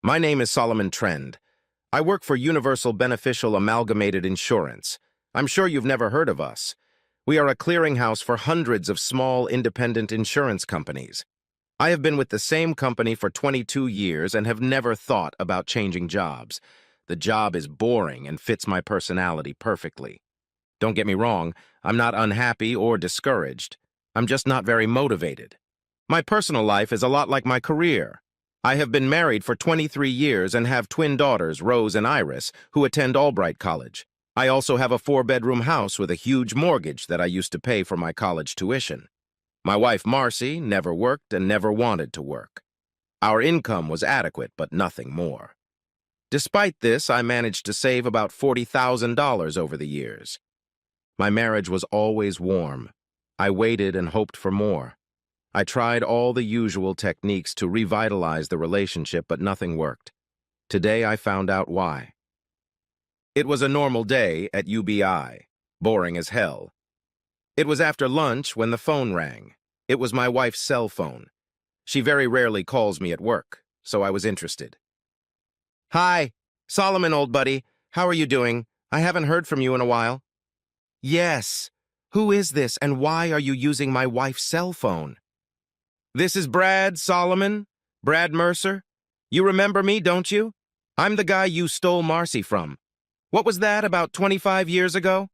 My name is Solomon Trend. I work for Universal Beneficial Amalgamated Insurance. I'm sure you've never heard of us. We are a clearinghouse for hundreds of small, independent insurance companies. I have been with the same company for 22 years and have never thought about changing jobs. The job is boring and fits my personality perfectly. Don't get me wrong, I'm not unhappy or discouraged. I'm just not very motivated. My personal life is a lot like my career. I have been married for 23 years and have twin daughters, Rose and Iris, who attend Albright College. I also have a 4-bedroom house with a huge mortgage that I used to pay for my college tuition. My wife, Marcy, never worked and never wanted to work. Our income was adequate, but nothing more. Despite this, I managed to save about $40,000 over the years. My marriage was always warm. I waited and hoped for more. I tried all the usual techniques to revitalize the relationship, but nothing worked. Today, I found out why. It was a normal day at UBI, boring as hell. It was after lunch when the phone rang. It was my wife's cell phone. She very rarely calls me at work, so I was interested. "Hi, Solomon, old buddy. How are you doing? I haven't heard from you in a while." "Yes. Who is this, and why are you using my wife's cell phone?" "This is Brad, Solomon. Brad Mercer. You remember me, don't you? I'm the guy you stole Marcy from. What was that, about 25 years ago?"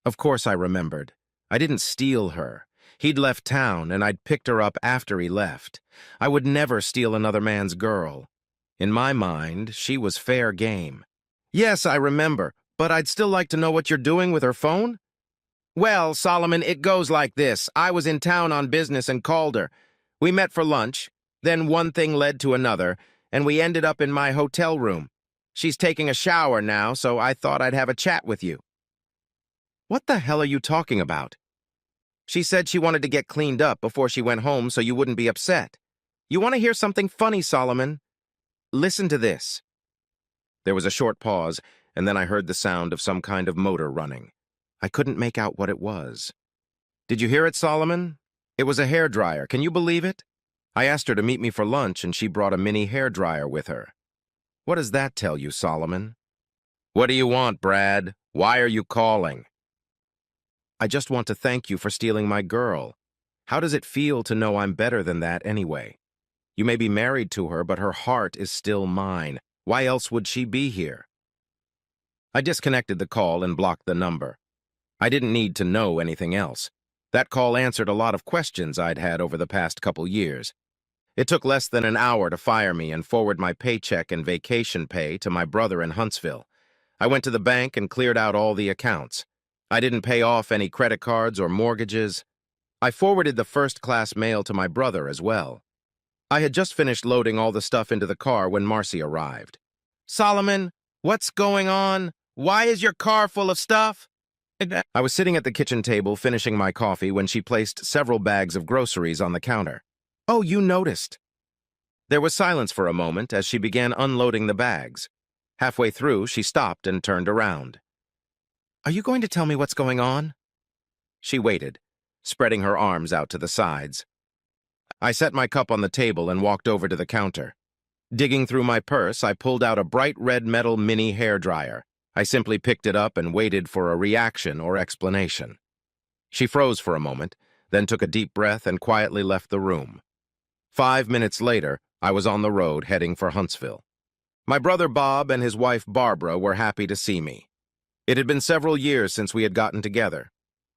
Of course I remembered. I didn't steal her. He'd left town, and I'd picked her up after he left. I would never steal another man's girl. In my mind, she was fair game. "Yes, I remember, but I'd still like to know what you're doing with her phone." "Well, Solomon, it goes like this. I was in town on business and called her. We met for lunch. Then one thing led to another, and we ended up in my hotel room. She's taking a shower now, so I thought I'd have a chat with you." "What the hell are you talking about?" "She said she wanted to get cleaned up before she went home so you wouldn't be upset. You want to hear something funny, Solomon? Listen to this." There was a short pause, and then I heard the sound of some kind of motor running. I couldn't make out what it was. "Did you hear it, Solomon? It was a hairdryer. Can you believe it? I asked her to meet me for lunch, and she brought a mini hairdryer with her. What does that tell you, Solomon?" "What do you want, Brad? Why are you calling?" "I just want to thank you for stealing my girl. How does it feel to know I'm better than that anyway? You may be married to her, but her heart is still mine. Why else would she be here?" I disconnected the call and blocked the number. I didn't need to know anything else. That call answered a lot of questions I'd had over the past couple years. It took less than an hour to fire me and forward my paycheck and vacation pay to my brother in Huntsville. I went to the bank and cleared out all the accounts. I didn't pay off any credit cards or mortgages. I forwarded the first-class mail to my brother as well. I had just finished loading all the stuff into the car when Marcy arrived. "Solomon, what's going on? Why is your car full of stuff?" I was sitting at the kitchen table finishing my coffee when she placed several bags of groceries on the counter. "Oh, you noticed." There was silence for a moment as she began unloading the bags. Halfway through, she stopped and turned around. "Are you going to tell me what's going on?" She waited, spreading her arms out to the sides. I set my cup on the table and walked over to the counter. Digging through my purse, I pulled out a bright red metal mini hairdryer. I simply picked it up and waited for a reaction or explanation. She froze for a moment, then took a deep breath and quietly left the room. 5 minutes later, I was on the road heading for Huntsville. My brother Bob and his wife Barbara were happy to see me. It had been several years since we had gotten together.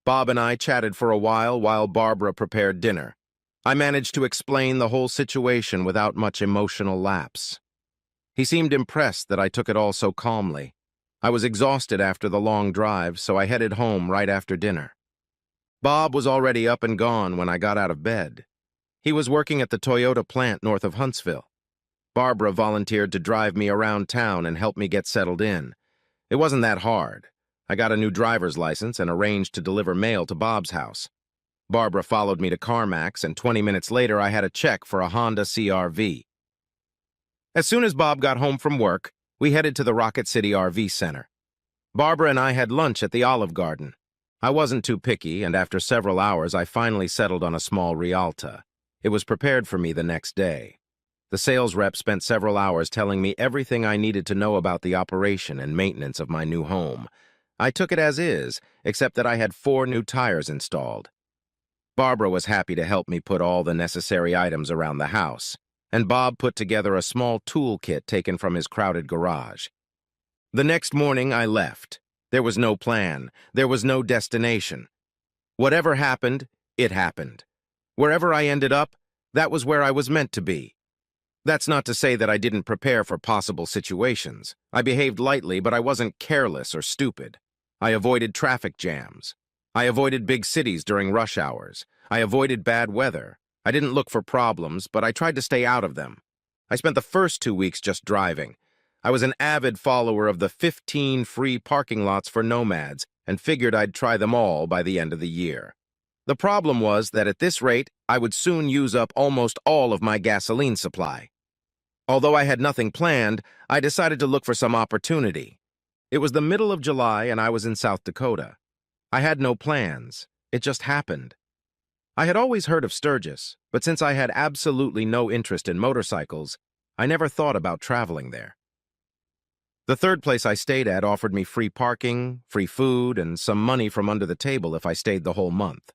Bob and I chatted for a while Barbara prepared dinner. I managed to explain the whole situation without much emotional lapse. He seemed impressed that I took it all so calmly. I was exhausted after the long drive, so I headed home right after dinner. Bob was already up and gone when I got out of bed. He was working at the Toyota plant north of Huntsville. Barbara volunteered to drive me around town and help me get settled in. It wasn't that hard. I got a new driver's license and arranged to deliver mail to Bob's house. Barbara followed me to CarMax, and 20 minutes later I had a check for a Honda CR-V. As soon as Bob got home from work, we headed to the Rocket City RV Center. Barbara and I had lunch at the Olive Garden. I wasn't too picky, and after several hours I finally settled on a small Rialta. It was prepared for me the next day. The sales rep spent several hours telling me everything I needed to know about the operation and maintenance of my new home. I took it as is, except that I had 4 new tires installed. Barbara was happy to help me put all the necessary items around the house, and Bob put together a small toolkit taken from his crowded garage. The next morning, I left. There was no plan. There was no destination. Whatever happened, it happened. Wherever I ended up, that was where I was meant to be. That's not to say that I didn't prepare for possible situations. I behaved lightly, but I wasn't careless or stupid. I avoided traffic jams. I avoided big cities during rush hours. I avoided bad weather. I didn't look for problems, but I tried to stay out of them. I spent the first 2 weeks just driving. I was an avid follower of the 15 free parking lots for nomads and figured I'd try them all by the end of the year. The problem was that at this rate, I would soon use up almost all of my gasoline supply. Although I had nothing planned, I decided to look for some opportunity. It was the middle of July and I was in South Dakota. I had no plans. It just happened. I had always heard of Sturgis, but since I had absolutely no interest in motorcycles, I never thought about traveling there. The third place I stayed at offered me free parking, free food, and some money from under the table if I stayed the whole month.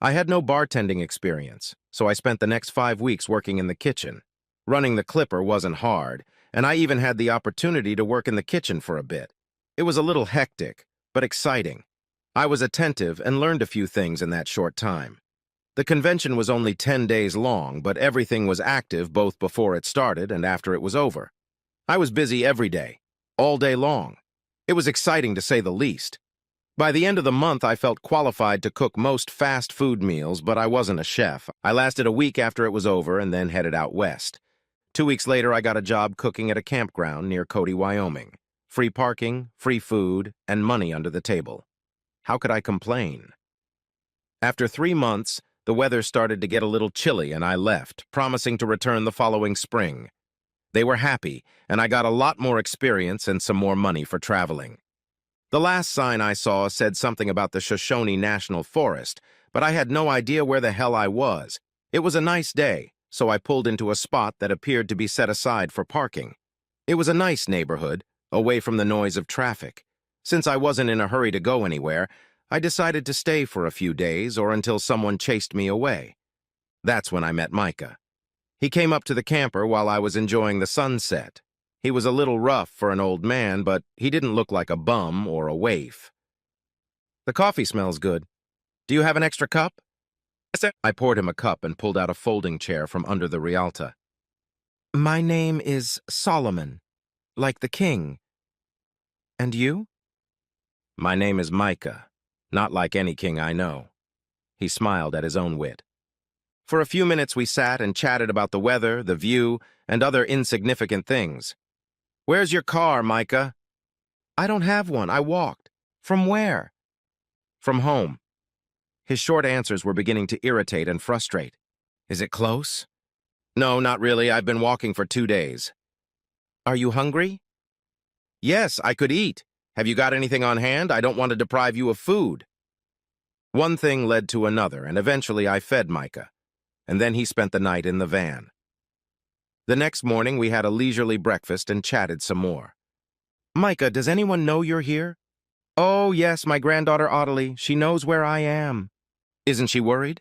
I had no bartending experience, so I spent the next 5 weeks working in the kitchen. Running the Clipper wasn't hard, and I even had the opportunity to work in the kitchen for a bit. It was a little hectic, but exciting. I was attentive and learned a few things in that short time. The convention was only 10 days long, but everything was active both before it started and after it was over. I was busy every day, all day long. It was exciting to say the least. By the end of the month, I felt qualified to cook most fast food meals, but I wasn't a chef. I lasted a week after it was over and then headed out west. 2 weeks later, I got a job cooking at a campground near Cody, Wyoming. Free parking, free food, and money under the table. How could I complain? After 3 months, the weather started to get a little chilly and I left, promising to return the following spring. They were happy, and I got a lot more experience and some more money for traveling. The last sign I saw said something about the Shoshone National Forest, but I had no idea where the hell I was. It was a nice day, so I pulled into a spot that appeared to be set aside for parking. It was a nice neighborhood, away from the noise of traffic. Since I wasn't in a hurry to go anywhere, I decided to stay for a few days or until someone chased me away. That's when I met Micah. He came up to the camper while I was enjoying the sunset. He was a little rough for an old man, but he didn't look like a bum or a waif. "The coffee smells good. Do you have an extra cup?" "Yes, sir." I poured him a cup and pulled out a folding chair from under the Rialta. "My name is Solomon, like the king. And you?" "My name is Micah, not like any king I know." He smiled at his own wit. For a few minutes we sat and chatted about the weather, the view, and other insignificant things. "Where's your car, Micah?" "I don't have one. I walked." "From where?" "From home." His short answers were beginning to irritate and frustrate. "Is it close?" "No, not really. I've been walking for 2 days." "Are you hungry?" "Yes, I could eat. Have you got anything on hand? I don't want to deprive you of food." One thing led to another, and eventually I fed Micah, and then he spent the night in the van. The next morning, we had a leisurely breakfast and chatted some more. "Micah, does anyone know you're here?" "Oh, yes, my granddaughter Ottilie. She knows where I am." "Isn't she worried?"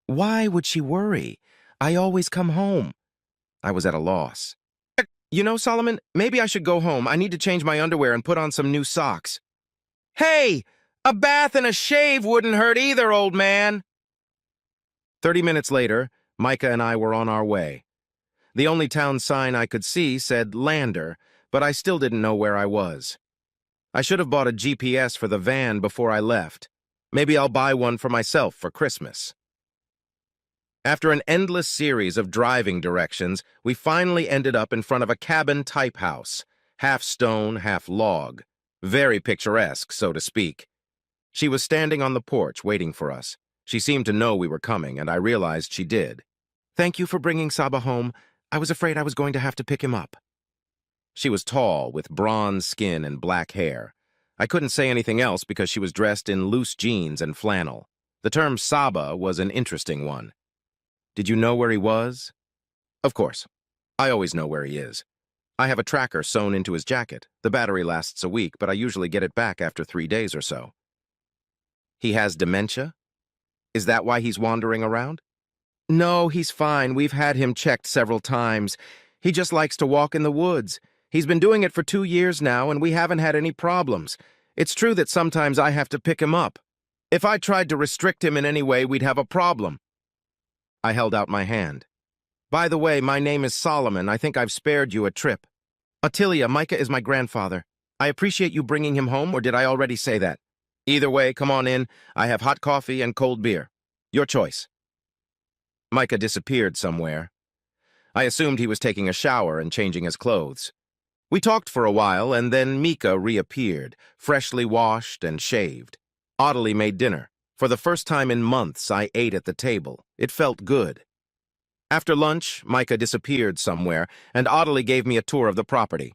"Why would she worry? I always come home." I was at a loss. "You know, Solomon, maybe I should go home. I need to change my underwear and put on some new socks." "Hey, a bath and a shave wouldn't hurt either, old man." 30 minutes later, Micah and I were on our way. The only town sign I could see said Lander, but I still didn't know where I was. I should have bought a GPS for the van before I left. Maybe I'll buy one for myself for Christmas. After an endless series of driving directions, we finally ended up in front of a cabin-type house, half stone, half log. Very picturesque, so to speak. She was standing on the porch waiting for us. She seemed to know we were coming, and I realized she did. "Thank you for bringing Saba home. I was afraid I was going to have to pick him up." She was tall, with bronze skin and black hair. I couldn't say anything else because she was dressed in loose jeans and flannel. The term Saba was an interesting one. "Did you know where he was?" Of course. I always know where he is. I have a tracker sewn into his jacket. The battery lasts a week, but I usually get it back after 3 days or so. He has dementia? Is that why he's wandering around? No, he's fine. We've had him checked several times. He just likes to walk in the woods. He's been doing it for 2 years now, and we haven't had any problems. It's true that sometimes I have to pick him up. If I tried to restrict him in any way, we'd have a problem. I held out my hand. By the way, my name is Solomon. I think I've spared you a trip. Ottilia, Micah is my grandfather. I appreciate you bringing him home, or did I already say that? Either way, come on in. I have hot coffee and cold beer. Your choice. Micah disappeared somewhere. I assumed he was taking a shower and changing his clothes. We talked for a while, and then Micah reappeared, freshly washed and shaved. Ottilie made dinner. For the first time in months, I ate at the table. It felt good. After lunch, Micah disappeared somewhere, and Ottilie gave me a tour of the property.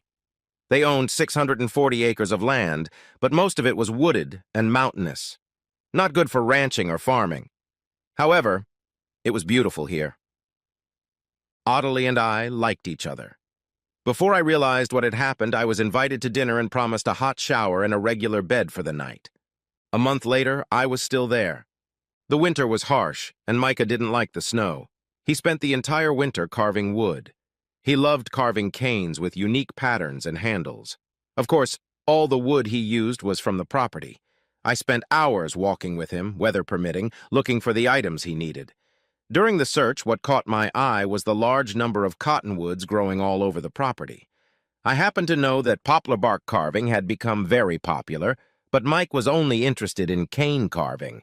They owned 640 acres of land, but most of it was wooded and mountainous. Not good for ranching or farming. However, it was beautiful here. Ottilie and I liked each other. Before I realized what had happened, I was invited to dinner and promised a hot shower and a regular bed for the night. A month later, I was still there. The winter was harsh, and Micah didn't like the snow. He spent the entire winter carving wood. He loved carving canes with unique patterns and handles. Of course, all the wood he used was from the property. I spent hours walking with him, weather permitting, looking for the items he needed. During the search, what caught my eye was the large number of cottonwoods growing all over the property. I happened to know that poplar bark carving had become very popular, but Mike was only interested in cane carving.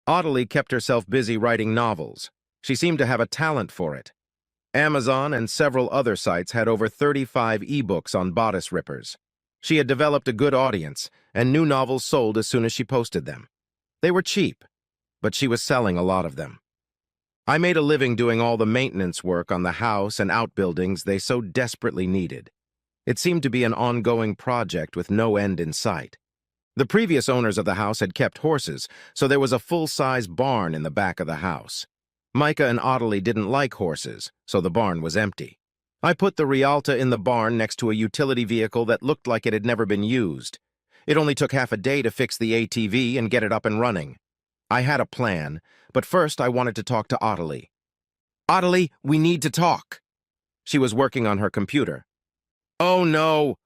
Ottilie kept herself busy writing novels. She seemed to have a talent for it. Amazon and several other sites had over 35 ebooks on bodice rippers. She had developed a good audience, and new novels sold as soon as she posted them. They were cheap, but she was selling a lot of them. I made a living doing all the maintenance work on the house and outbuildings they so desperately needed. It seemed to be an ongoing project with no end in sight. The previous owners of the house had kept horses, so there was a full-size barn in the back of the house. Micah and Ottilie didn't like horses, so the barn was empty. I put the Rialta in the barn next to a utility vehicle that looked like it had never been used. It only took half a day to fix the ATV and get it up and running. I had a plan, but first I wanted to talk to Ottilie. Ottilie, we need to talk. She was working on her computer. Oh no!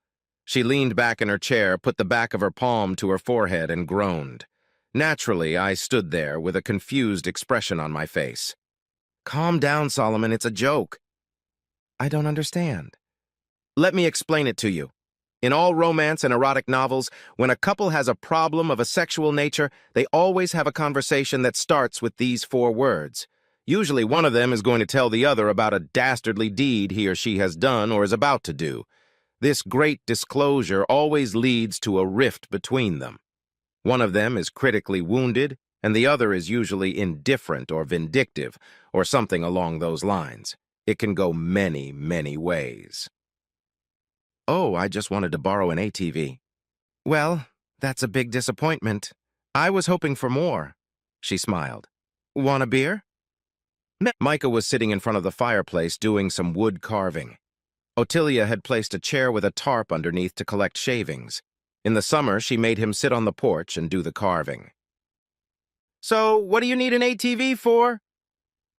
She leaned back in her chair, put the back of her palm to her forehead, and groaned. Naturally, I stood there with a confused expression on my face. Calm down, Solomon, it's a joke. I don't understand. Let me explain it to you. In all romance and erotic novels, when a couple has a problem of a sexual nature, they always have a conversation that starts with these 4 words. Usually one of them is going to tell the other about a dastardly deed he or she has done or is about to do. This great disclosure always leads to a rift between them. One of them is critically wounded, and the other is usually indifferent or vindictive, or something along those lines. It can go many, many ways. Oh, I just wanted to borrow an ATV. Well, that's a big disappointment. I was hoping for more. She smiled. Want a beer? Micah was sitting in front of the fireplace doing some wood carving. Ottilia had placed a chair with a tarp underneath to collect shavings. In the summer, she made him sit on the porch and do the carving. So, what do you need an ATV for?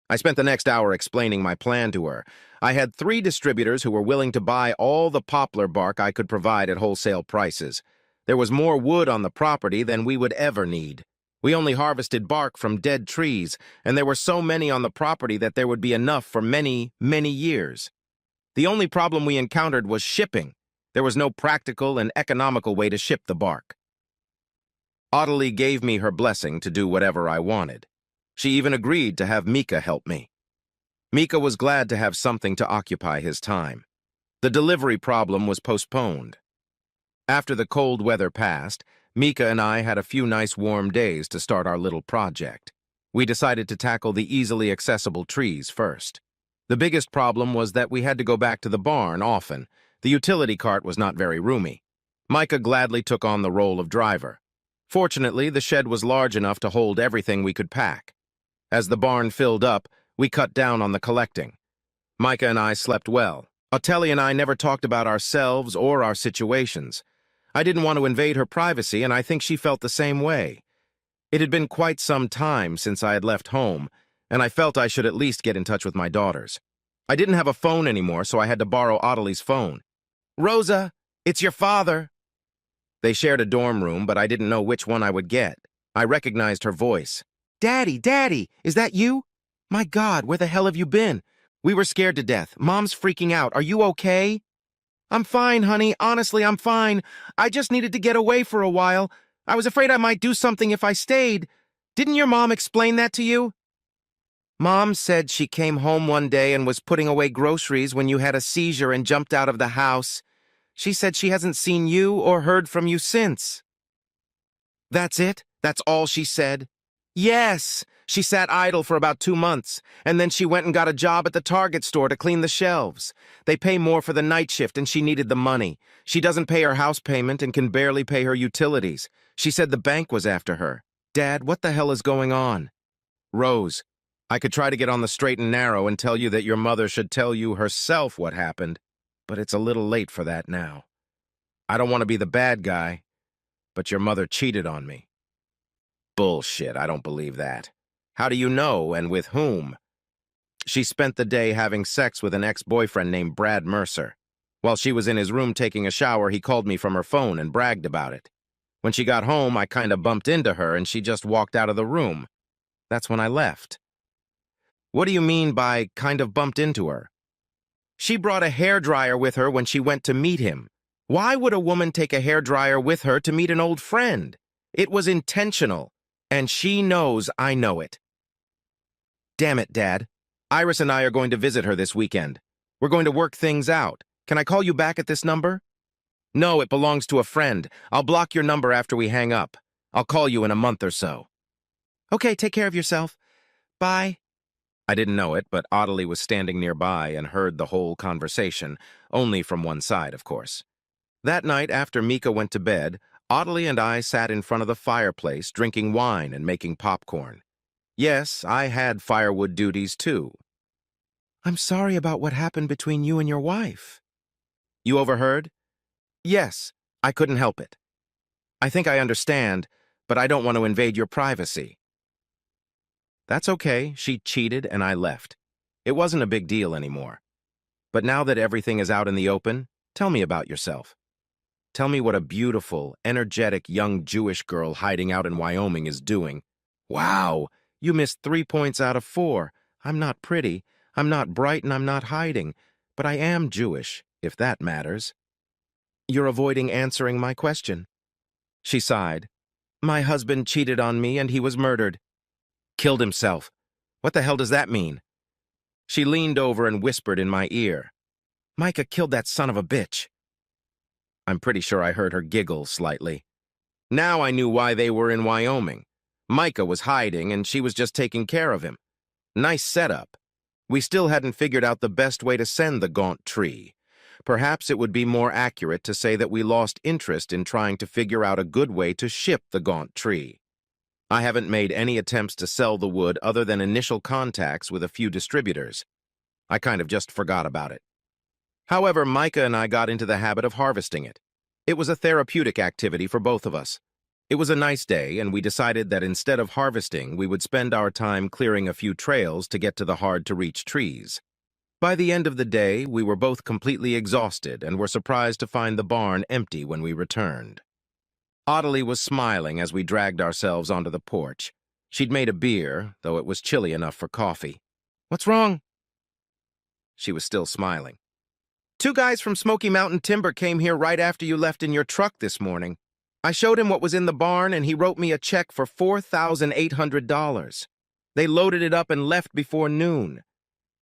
I spent the next hour explaining my plan to her. I had 3 distributors who were willing to buy all the poplar bark I could provide at wholesale prices. There was more wood on the property than we would ever need. We only harvested bark from dead trees, and there were so many on the property that there would be enough for many, many years. The only problem we encountered was shipping. There was no practical and economical way to ship the bark. Ottilie gave me her blessing to do whatever I wanted. She even agreed to have Micah help me. Micah was glad to have something to occupy his time. The delivery problem was postponed. After the cold weather passed, Micah and I had a few nice warm days to start our little project. We decided to tackle the easily accessible trees first. The biggest problem was that we had to go back to the barn often. The utility cart was not very roomy. Micah gladly took on the role of driver. Fortunately, the shed was large enough to hold everything we could pack. As the barn filled up, we cut down on the collecting. Micah and I slept well. Otelia and I never talked about ourselves or our situations. I didn't want to invade her privacy, and I think she felt the same way. It had been quite some time since I had left home, and I felt I should at least get in touch with my daughters. I didn't have a phone anymore, so I had to borrow Ottilie's phone. "Rosa, it's your father." They shared a dorm room, but I didn't know which one I would get. I recognized her voice. "Daddy, Daddy, is that you? My God, where the hell have you been? We were scared to death. Mom's freaking out. Are you okay?" "I'm fine, honey. Honestly, I'm fine. I just needed to get away for a while. I was afraid I might do something if I stayed. Didn't your mom explain that to you?" "Mom said she came home one day and was putting away groceries when you had a seizure and jumped out of the house. She said she hasn't seen you or heard from you since." "That's it? That's all she said?" "Yes. She sat idle for about 2 months, and then she went and got a job at the Target store to clean the shelves. They pay more for the night shift, and she needed the money. She doesn't pay her house payment and can barely pay her utilities. She said the bank was after her. Dad, what the hell is going on?" "Rose, I could try to get on the straight and narrow and tell you that your mother should tell you herself what happened, but it's a little late for that now. I don't want to be the bad guy, but your mother cheated on me." "Bullshit, I don't believe that. How do you know, and with whom?" "She spent the day having sex with an ex-boyfriend named Brad Mercer. While she was in his room taking a shower, he called me from her phone and bragged about it. When she got home, I kind of bumped into her, and she just walked out of the room. That's when I left." "What do you mean by kind of bumped into her?" "She brought a hairdryer with her when she went to meet him. Why would a woman take a hairdryer with her to meet an old friend? It was intentional, and she knows I know it." "Damn it, Dad. Iris and I are going to visit her this weekend. We're going to work things out. Can I call you back at this number?" "No, it belongs to a friend. I'll block your number after we hang up. I'll call you in a month or so." "Okay, take care of yourself. Bye." I didn't know it, but Ottilie was standing nearby and heard the whole conversation, only from one side, of course. That night, after Mika went to bed, Ottilie and I sat in front of the fireplace, drinking wine and making popcorn. Yes, I had firewood duties, too. "I'm sorry about what happened between you and your wife." "You overheard?" "Yes, I couldn't help it. I think I understand, but I don't want to invade your privacy." "That's okay. She cheated and I left. It wasn't a big deal anymore. But now that everything is out in the open, tell me about yourself. Tell me what a beautiful, energetic young Jewish girl hiding out in Wyoming is doing." "Wow, you missed 3 points out of 4. I'm not pretty, I'm not bright, and I'm not hiding. But I am Jewish, if that matters." "You're avoiding answering my question." She sighed. "My husband cheated on me and he was murdered." "Killed himself. What the hell does that mean?" She leaned over and whispered in my ear. "Micah killed that son of a bitch." I'm pretty sure I heard her giggle slightly. Now I knew why they were in Wyoming. Micah was hiding and she was just taking care of him. Nice setup. We still hadn't figured out the best way to send the gaunt tree. Perhaps it would be more accurate to say that we lost interest in trying to figure out a good way to ship the gaunt tree. I haven't made any attempts to sell the wood other than initial contacts with a few distributors. I kind of just forgot about it. However, Micah and I got into the habit of harvesting it. It was a therapeutic activity for both of us. It was a nice day, and we decided that instead of harvesting, we would spend our time clearing a few trails to get to the hard-to-reach trees. By the end of the day, we were both completely exhausted and were surprised to find the barn empty when we returned. Ottilie was smiling as we dragged ourselves onto the porch. She'd made a beer, though it was chilly enough for coffee. "What's wrong?" She was still smiling. "2 guys from Smoky Mountain Timber came here right after you left in your truck this morning. I showed him what was in the barn, and he wrote me a check for $4,800. They loaded it up and left before noon.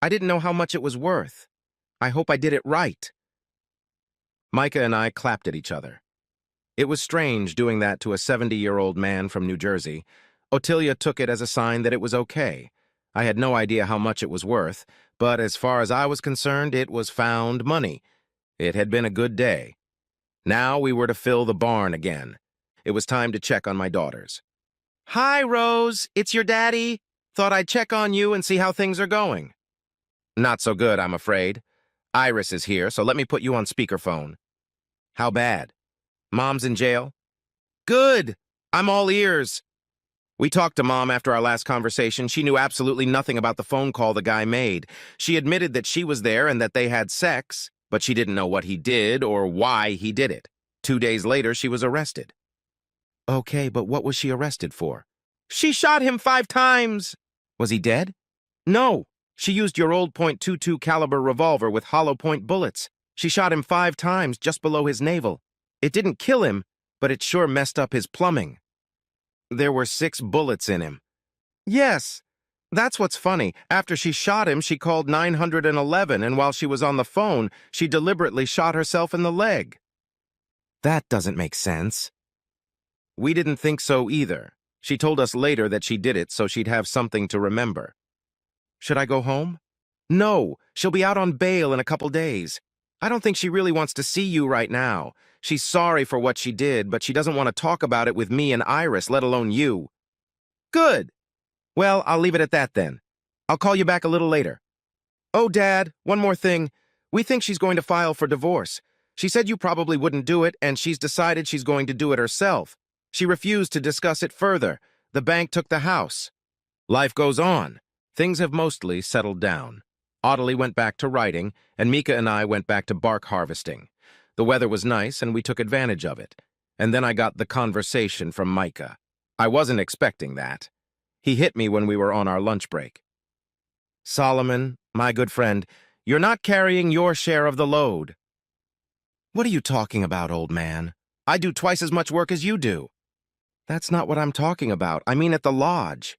I didn't know how much it was worth. I hope I did it right." Micah and I clapped at each other. It was strange doing that to a 70-year-old man from New Jersey. Otelia took it as a sign that it was okay. I had no idea how much it was worth, but as far as I was concerned, it was found money. It had been a good day. Now we were to fill the barn again. It was time to check on my daughters. "Hi, Rose. It's your daddy. Thought I'd check on you and see how things are going." Not so good, I'm afraid. Iris is here, so let me put you on speakerphone. How bad? Mom's in jail? Good! I'm all ears. We talked to Mom after our last conversation. She knew absolutely nothing about the phone call the guy made. She admitted that she was there and that they had sex, but she didn't know what he did or why he did it. 2 days later, she was arrested. Okay, but what was she arrested for? She shot him 5 times! Was he dead? No. She used your old .22 caliber revolver with hollow point bullets. She shot him 5 times just below his navel. It didn't kill him, but it sure messed up his plumbing. There were 6 bullets in him. Yes. That's what's funny. After she shot him, she called 911, and while she was on the phone, she deliberately shot herself in the leg. That doesn't make sense. We didn't think so either. She told us later that she did it so she'd have something to remember. Should I go home? No, she'll be out on bail in a couple days. I don't think she really wants to see you right now. She's sorry for what she did, but she doesn't want to talk about it with me and Iris, let alone you. Good. Well, I'll leave it at that then. I'll call you back a little later. Oh, Dad, one more thing. We think she's going to file for divorce. She said you probably wouldn't do it, and she's decided she's going to do it herself. She refused to discuss it further. The bank took the house. Life goes on. Things have mostly settled down. Audley went back to writing, and Mika and I went back to bark harvesting. The weather was nice, and we took advantage of it. And then I got the conversation from Micah. I wasn't expecting that. He hit me when we were on our lunch break. Solomon, my good friend, you're not carrying your share of the load. What are you talking about, old man? I do twice as much work as you do. That's not what I'm talking about. I mean at the lodge.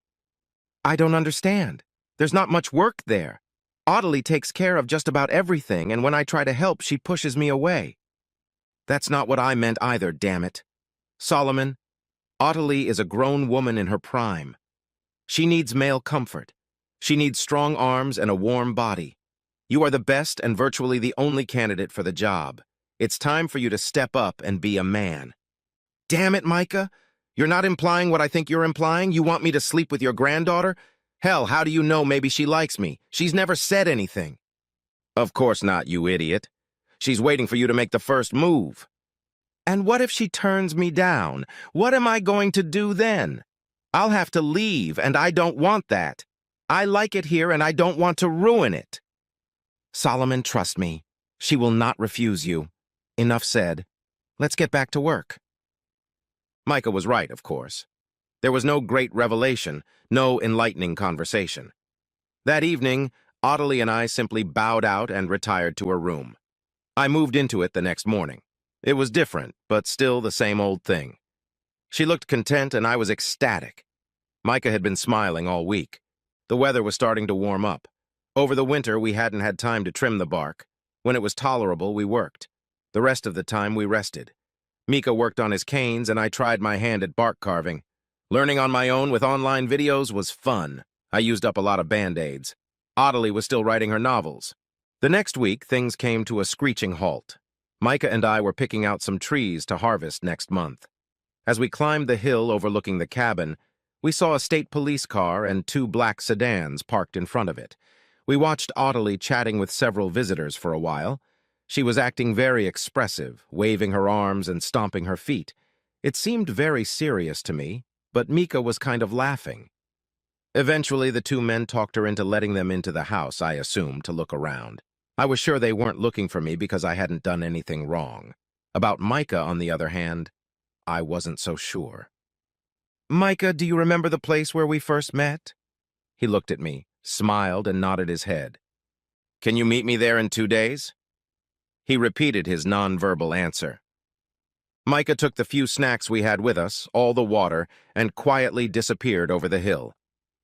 I don't understand. There's not much work there. Audley takes care of just about everything, and when I try to help, she pushes me away. That's not what I meant either, damn it. Solomon, Audley is a grown woman in her prime. She needs male comfort. She needs strong arms and a warm body. You are the best and virtually the only candidate for the job. It's time for you to step up and be a man. Damn it, Micah. You're not implying what I think you're implying? You want me to sleep with your granddaughter? Hell, how do you know maybe she likes me? She's never said anything. Of course not, you idiot. She's waiting for you to make the first move. And what if she turns me down? What am I going to do then? I'll have to leave, and I don't want that. I like it here, and I don't want to ruin it. Solomon, trust me. She will not refuse you. Enough said. Let's get back to work. Micah was right, of course. There was no great revelation, no enlightening conversation. That evening, Audley and I simply bowed out and retired to her room. I moved into it the next morning. It was different, but still the same old thing. She looked content and I was ecstatic. Micah had been smiling all week. The weather was starting to warm up. Over the winter, we hadn't had time to trim the bark. When it was tolerable, we worked. The rest of the time, we rested. Mika worked on his canes and I tried my hand at bark carving. Learning on my own with online videos was fun. I used up a lot of Band-Aids. Audley was still writing her novels. The next week, things came to a screeching halt. Micah and I were picking out some trees to harvest next month. As we climbed the hill overlooking the cabin, we saw a state police car and 2 black sedans parked in front of it. We watched Audley chatting with several visitors for a while. She was acting very expressive, waving her arms and stomping her feet. It seemed very serious to me, but Mika was kind of laughing. Eventually, the 2 men talked her into letting them into the house, I assumed, to look around. I was sure they weren't looking for me because I hadn't done anything wrong. About Micah, on the other hand, I wasn't so sure. Micah, do you remember the place where we first met? He looked at me, smiled, and nodded his head. Can you meet me there in 2 days? He repeated his nonverbal answer. Micah took the few snacks we had with us, all the water, and quietly disappeared over the hill.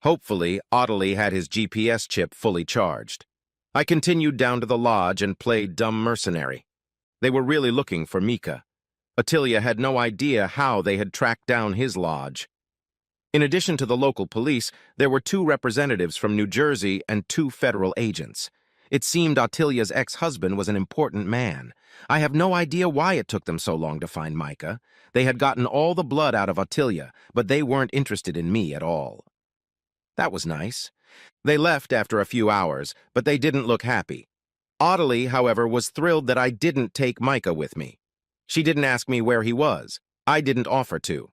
Hopefully, Audley had his GPS chip fully charged. I continued down to the lodge and played dumb mercenary. They were really looking for Mika. Attilia had no idea how they had tracked down his lodge. In addition to the local police, there were 2 representatives from New Jersey and 2 federal agents. It seemed Attilia's ex-husband was an important man. I have no idea why it took them so long to find Micah. They had gotten all the blood out of Attilia, but they weren't interested in me at all. That was nice. They left after a few hours, but they didn't look happy. Audley, however, was thrilled that I didn't take Micah with me. She didn't ask me where he was. I didn't offer to.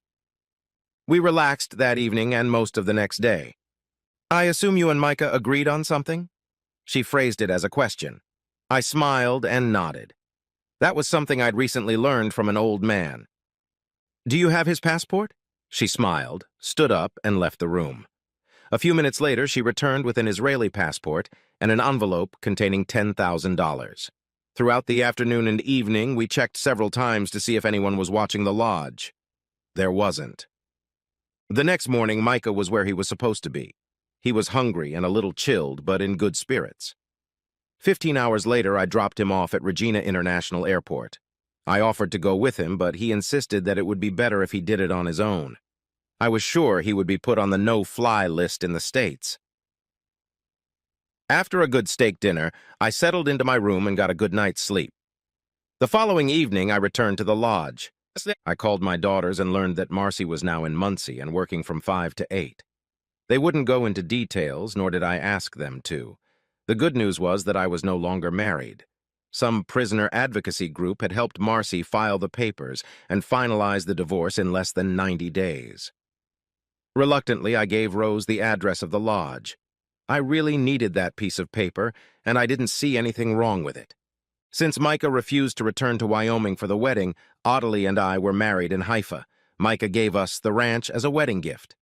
We relaxed that evening and most of the next day. I assume you and Micah agreed on something? She phrased it as a question. I smiled and nodded. That was something I'd recently learned from an old man. Do you have his passport? She smiled, stood up, and left the room. A few minutes later, she returned with an Israeli passport and an envelope containing $10,000. Throughout the afternoon and evening, we checked several times to see if anyone was watching the lodge. There wasn't. The next morning, Micah was where he was supposed to be. He was hungry and a little chilled, but in good spirits. 15 hours later, I dropped him off at Regina International Airport. I offered to go with him, but he insisted that it would be better if he did it on his own. I was sure he would be put on the no-fly list in the States. After a good steak dinner, I settled into my room and got a good night's sleep. The following evening, I returned to the lodge. I called my daughters and learned that Marcy was now in Muncie and working from 5 to 8. They wouldn't go into details, nor did I ask them to. The good news was that I was no longer married. Some prisoner advocacy group had helped Marcy file the papers and finalize the divorce in less than 90 days. Reluctantly, I gave Rose the address of the lodge. I really needed that piece of paper, and I didn't see anything wrong with it. Since Micah refused to return to Wyoming for the wedding, Audley and I were married in Haifa. Micah gave us the ranch as a wedding gift.